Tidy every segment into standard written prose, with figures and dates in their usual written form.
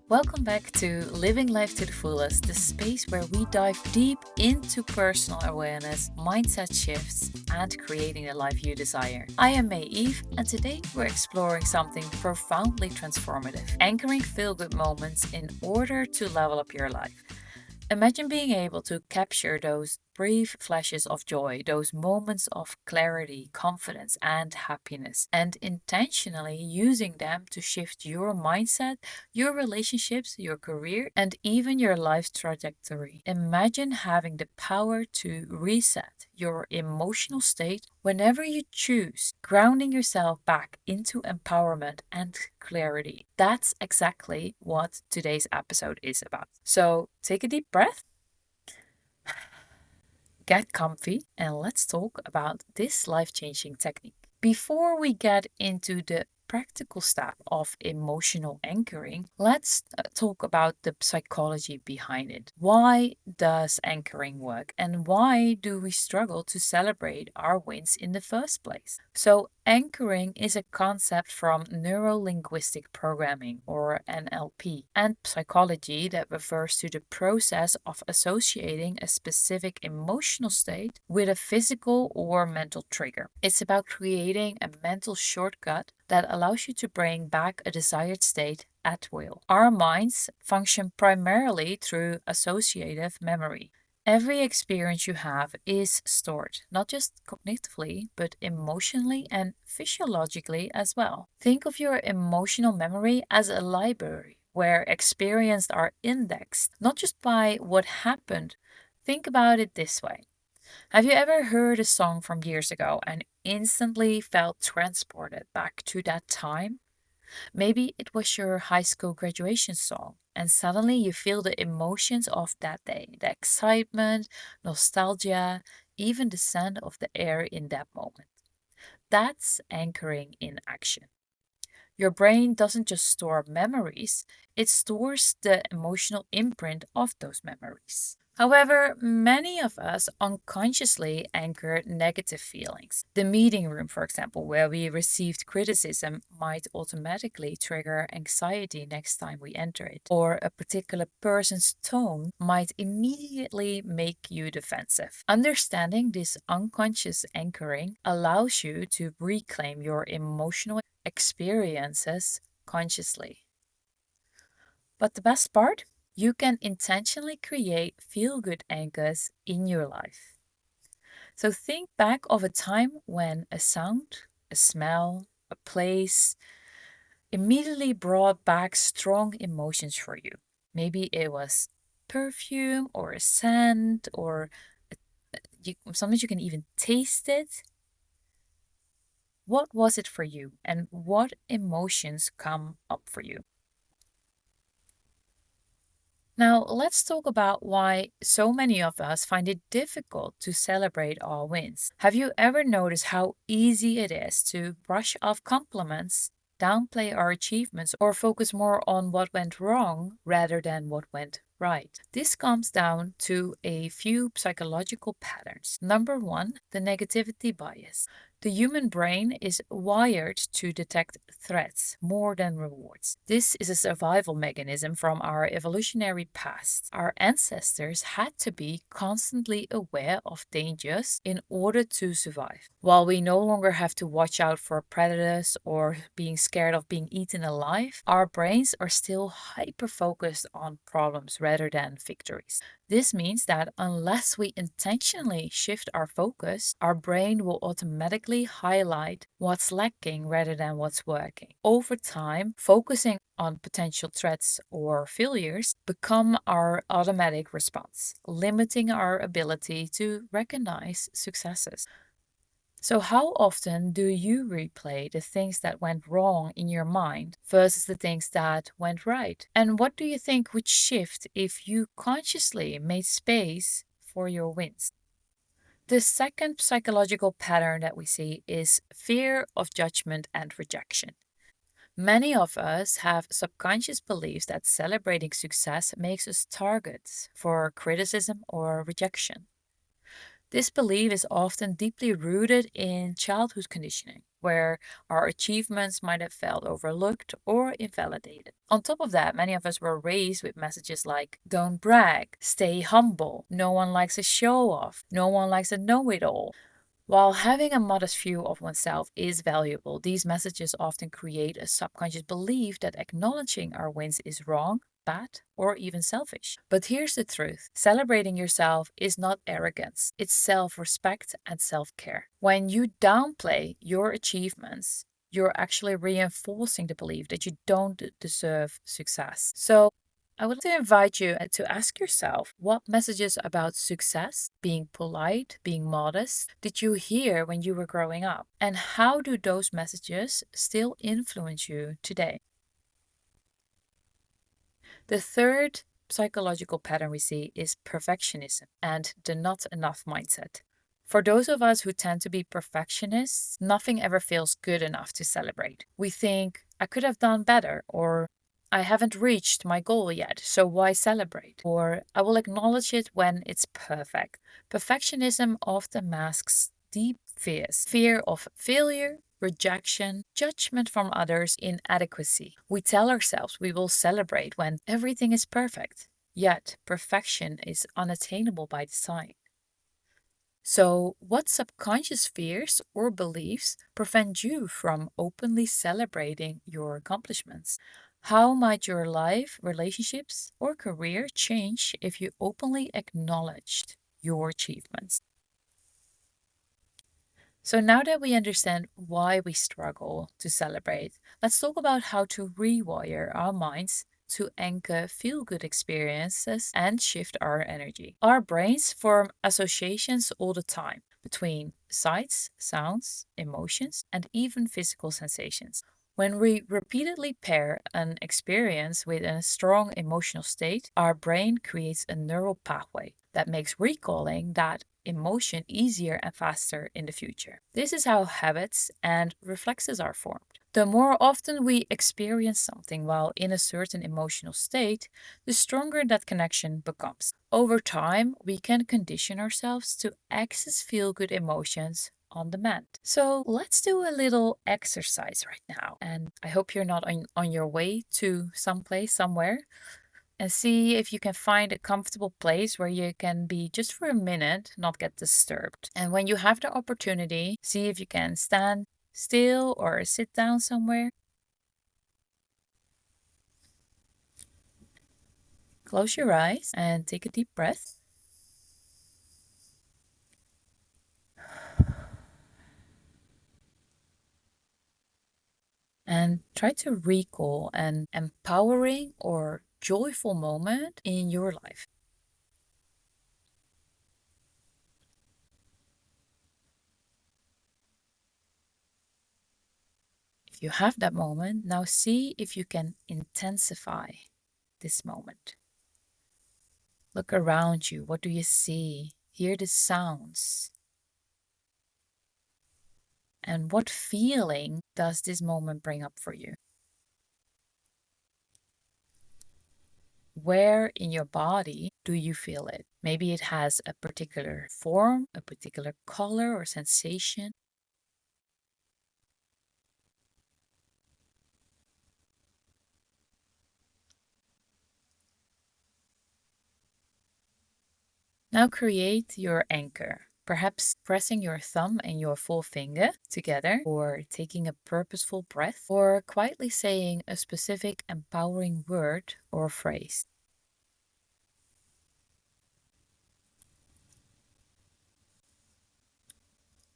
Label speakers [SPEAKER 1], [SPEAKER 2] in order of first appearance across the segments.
[SPEAKER 1] Welcome back to Living Life to the Fullest, the space where we dive deep into personal awareness, mindset shifts, and creating the life you desire. I am May Eve, and today we're exploring something profoundly transformative, anchoring feel good moments in order to level up your life. Imagine being able to capture those brief flashes of joy, those moments of clarity, confidence, and happiness, and intentionally using them to shift your mindset, your relationships, your career, and even your life trajectory. Imagine having the power to reset your emotional state whenever you choose, grounding yourself back into empowerment and clarity. That's exactly what today's episode is about. So take a deep breath, get comfy, and let's talk about this life changing technique. Before we get into the practical step of emotional anchoring, let's talk about the psychology behind it. Why does anchoring work, and why do we struggle to celebrate our wins in the first place? So, anchoring is a concept from neuro linguistic programming, or NLP, and psychology that refers to the process of associating a specific emotional state with a physical or mental trigger. It's about creating a mental shortcut that allows you to bring back a desired state at will. Our minds function primarily through associative memory. Every experience you have is stored, not just cognitively, but emotionally and physiologically as well. Think of your emotional memory as a library where experiences are indexed, not just by what happened. Think about it this way. Have you ever heard a song from years ago and instantly felt transported back to that time? Maybe it was your high school graduation song, and suddenly you feel the emotions of that day, the excitement, nostalgia, even the scent of the air in that moment. That's anchoring in action. Your brain doesn't just store memories, it stores the emotional imprint of those memories. However, many of us unconsciously anchor negative feelings. The meeting room, for example, where we received criticism, might automatically trigger anxiety next time we enter it, or a particular person's tone might immediately make you defensive. Understanding this unconscious anchoring allows you to reclaim your emotional experiences consciously. But the best part? You can intentionally create feel good anchors in your life. So think back of a time when a sound, a smell, a place immediately brought back strong emotions for you. Maybe it was perfume or a scent, or sometimes you can even taste it. What was it for you, and what emotions come up for you? Now, let's talk about why so many of us find it difficult to celebrate our wins. Have you ever noticed how easy it is to brush off compliments, downplay our achievements, or focus more on what went wrong rather than what went right? This comes down to a few psychological patterns. Number one, the negativity bias. The human brain is wired to detect threats more than rewards. This is a survival mechanism from our evolutionary past. Our ancestors had to be constantly aware of dangers in order to survive. While we no longer have to watch out for predators or being scared of being eaten alive, our brains are still hyper focused on problems rather than victories. This means that unless we intentionally shift our focus, our brain will automatically highlight what's lacking rather than what's working. Over time, focusing on potential threats or failures become our automatic response, limiting our ability to recognize successes. So, how often do you replay the things that went wrong in your mind versus the things that went right? And what do you think would shift if you consciously made space for your wins? The second psychological pattern that we see is fear of judgment and rejection. Many of us have subconscious beliefs that celebrating success makes us targets for criticism or rejection. This belief is often deeply rooted in childhood conditioning, where our achievements might have felt overlooked or invalidated. On top of that, many of us were raised with messages like don't brag, stay humble, no one likes a show off, no one likes a know it all. While having a modest view of oneself is valuable, these messages often create a subconscious belief that acknowledging our wins is wrong, bad, or even selfish. But here's the truth: celebrating yourself is not arrogance, it's self respect and self care. When you downplay your achievements, you're actually reinforcing the belief that you don't deserve success. So, I would like to invite you to ask yourself, what messages about success, being polite, being modest, did you hear when you were growing up? And how do those messages still influence you today? The third psychological pattern we see is perfectionism and the not enough mindset. For those of us who tend to be perfectionists, nothing ever feels good enough to celebrate. We think, I could have done better, or I haven't reached my goal yet, so why celebrate? Or I will acknowledge it when it's perfect. Perfectionism often masks deep fears: fear of failure, rejection, judgment from others, inadequacy. We tell ourselves we will celebrate when everything is perfect, yet perfection is unattainable by design. So, what subconscious fears or beliefs prevent you from openly celebrating your accomplishments? How might your life, relationships, or career change if you openly acknowledged your achievements? So, now that we understand why we struggle to celebrate, let's talk about how to rewire our minds to anchor feel good experiences and shift our energy. Our brains form associations all the time between sights, sounds, emotions, and even physical sensations. When we repeatedly pair an experience with a strong emotional state, our brain creates a neural pathway that makes recalling that emotion easier and faster in the future. This is how habits and reflexes are formed. The more often we experience something while in a certain emotional state, the stronger that connection becomes. Over time, we can condition ourselves to access feel good emotions on demand. So let's do a little exercise right now. And I hope you're not on your way to someplace, somewhere, and see if you can find a comfortable place where you can be just for a minute, not get disturbed. And when you have the opportunity, see if you can stand still or sit down somewhere. Close your eyes and take a deep breath. And try to recall an empowering or joyful moment in your life. If you have that moment, now see if you can intensify this moment. Look around you. What do you see? Hear the sounds. And what feeling does this moment bring up for you? Where in your body do you feel it? Maybe it has a particular form, a particular color or sensation. Now create your anchor. Perhaps pressing your thumb and your forefinger together, or taking a purposeful breath, or quietly saying a specific empowering word or phrase.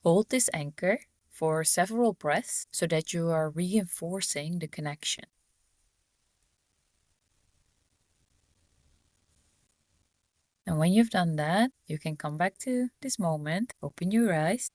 [SPEAKER 1] Hold this anchor for several breaths so that you are reinforcing the connection. And when you've done that, you can come back to this moment, open your eyes.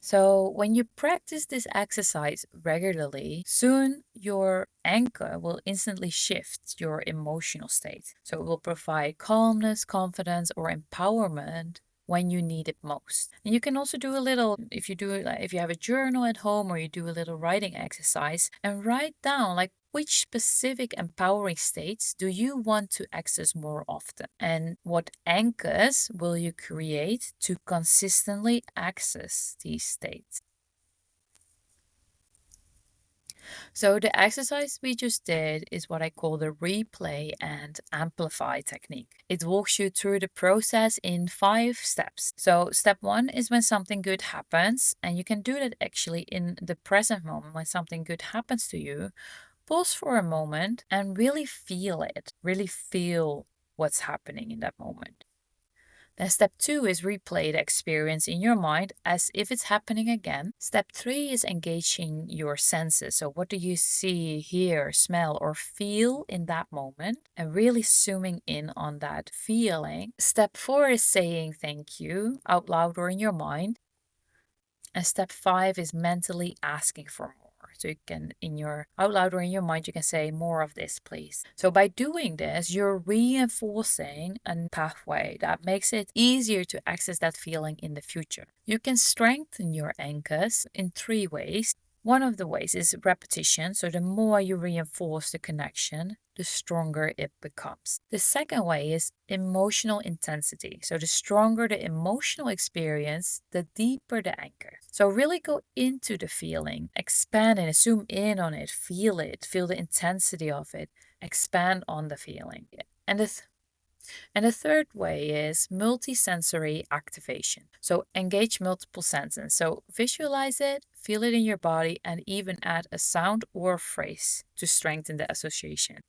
[SPEAKER 1] So, when you practice this exercise regularly, soon your anchor will instantly shift your emotional state. So, it will provide calmness, confidence, or empowerment when you need it most. And you can also do a little, if you have a journal at home, or you do a little writing exercise and write down like which specific empowering states do you want to access more often? And what anchors will you create to consistently access these states? So the exercise we just did is what I call the replay and amplify technique. It walks you through the process in 5 steps. So step 1 is when something good happens, and you can do that actually in the present moment. When something good happens to you, pause for a moment and really feel it. Really feel what's happening in that moment. Then step 2 is replay the experience in your mind as if it's happening again. Step 3 is engaging your senses. So what do you see, hear, smell, or feel in that moment? And really zooming in on that feeling. Step 4 is saying thank you out loud or in your mind. And step 5 is mentally asking for more. So you can, in your out loud or in your mind, you can say more of this, please. So by doing this, you're reinforcing a pathway that makes it easier to access that feeling in the future. You can strengthen your anchors in 3 ways. One of the ways is repetition. So the more you reinforce the connection, the stronger it becomes. The second way is emotional intensity. So the stronger the emotional experience, the deeper the anchor. So really go into the feeling, expand it, zoom in on it, feel the intensity of it, expand on the feeling. And the third way is multisensory activation. So engage multiple senses. So visualize it, feel it in your body, and even add a sound or phrase to strengthen the association.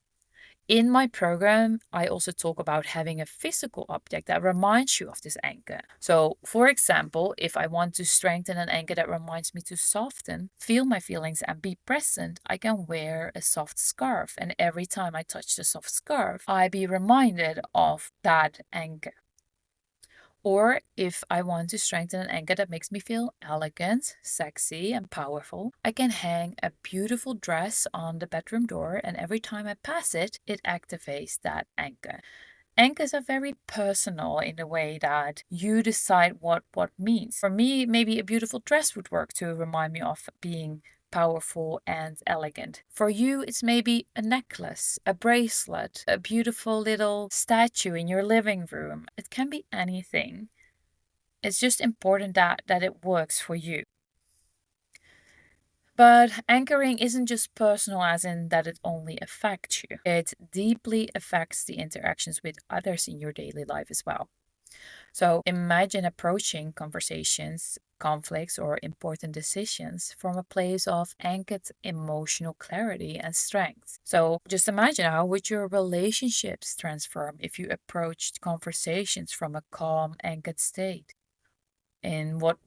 [SPEAKER 1] In my program, I also talk about having a physical object that reminds you of this anchor. So, for example, if I want to strengthen an anchor that reminds me to soften, feel my feelings, and be present, I can wear a soft scarf. And every time I touch the soft scarf, I be reminded of that anchor. Or if I want to strengthen an anchor that makes me feel elegant, sexy, and powerful, I can hang a beautiful dress on the bedroom door, and every time I pass it, it activates that anchor. Anchors are very personal in the way that you decide what means. For me, maybe a beautiful dress would work to remind me of being powerful and elegant. For you, it's maybe a necklace, a bracelet, a beautiful little statue in your living room. It can be anything. It's just important that it works for you. But anchoring isn't just personal, as in that it only affects you. It deeply affects the interactions with others in your daily life as well. So imagine approaching conversations, conflicts, or important decisions from a place of anchored emotional clarity and strength. So just imagine, how would your relationships transform if you approached conversations from a calm, anchored state? In what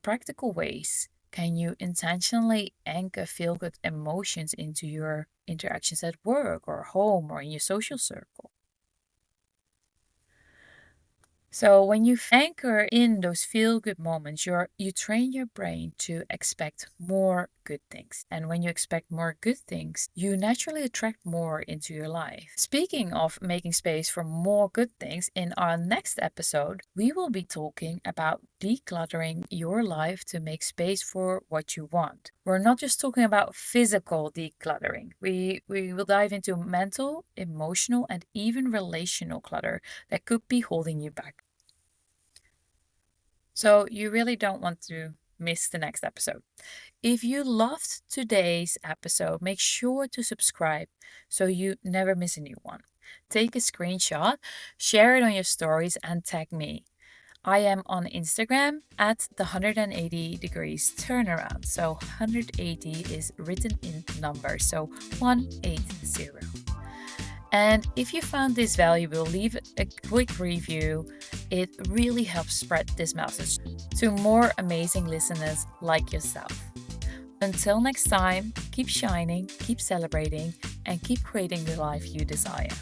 [SPEAKER 1] practical ways can you intentionally anchor feel good emotions into your interactions at work or home or in your social circle? So when you anchor in those feel-good moments, you train your brain to expect more good things. And when you expect more good things, you naturally attract more into your life. Speaking of making space for more good things, in our next episode, we will be talking about decluttering your life to make space for what you want. We're not just talking about physical decluttering. We will dive into mental, emotional, and even relational clutter that could be holding you back. So you really don't want to miss the next episode. If you loved today's episode, make sure to subscribe so you never miss a new one. Take a screenshot, share it on your stories, and tag me. I am on Instagram at the 180 degrees turnaround. So 180 is written in numbers, so 180. And if you found this valuable, leave a quick review. It really helps spread this message to more amazing listeners like yourself. Until next time, keep shining, keep celebrating, and keep creating the life you desire.